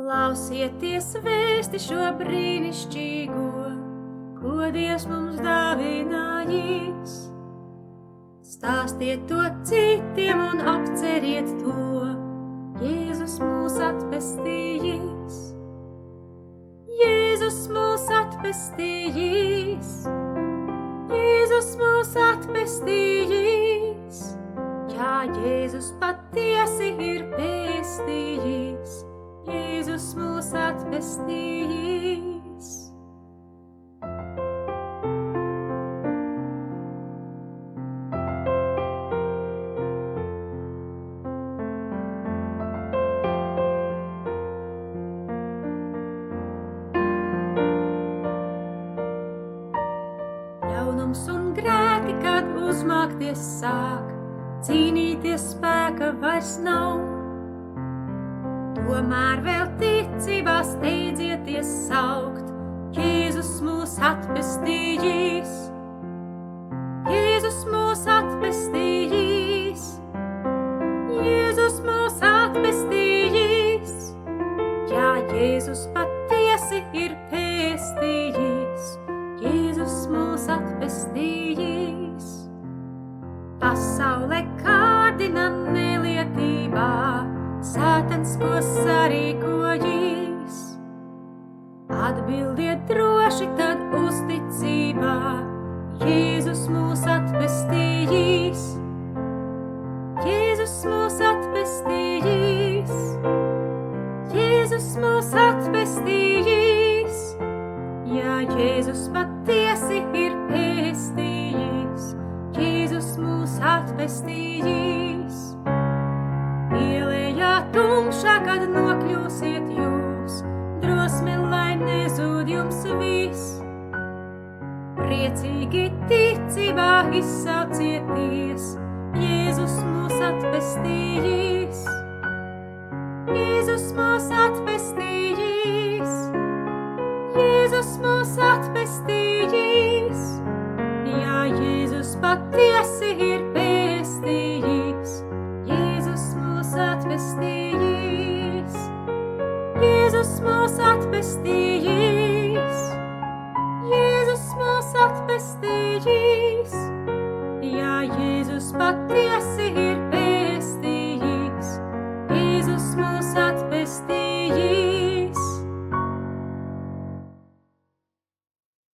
Klausieties vēsti šo brīnišķīgo, ko Dievs mums dāvinājis. Stāstiet to citiem un apceriet to, Jēzus mūs atpestījis. Jēzus mūs atpestījis. Jēzus mūs atpestījis. Jā, Jēzus patiesi ir pestījis. Jēzus mūs atpestījis. Ļaunums un grēki, kad uzmākties sāk, cīnīties spēka vairs nav. Tomēr vēl ticībā steidzieties saukt, Jēzus mūs atpestījis. Jēzus mūs atpestījis. Jēzus mūs atpestījis. Jā, Jēzus patiesi ir pestījis. Jēzus mūs atpestījis. Pasaule kārdina nelietībā, Sātans, ko sarīkojis. Atbildiet droši tad uzticībā, Jēzus mūs atpestījis. Jēzus mūs atpestījis. Jēzus mūs atpestījis. Jā, Jēzus patiesi ir pestījis. Jēzus mūs atpestījis. Ielējā tumšā, kad nokļūsiet jūs, drosmi, lai nezūd jums viss. Priecīgi ticībā izsaucieties, Jēzus mūs atpestījis. Jēzus mūs atpestījis. Jēzus mūs atpestījis. Jā, Jēzus patiesi ir pestījis. Jēzus mūs atpestījis. Jēzus mūs atpestījis. Jēzus mūs atpestījis. Jā, Jēzus patiesi ir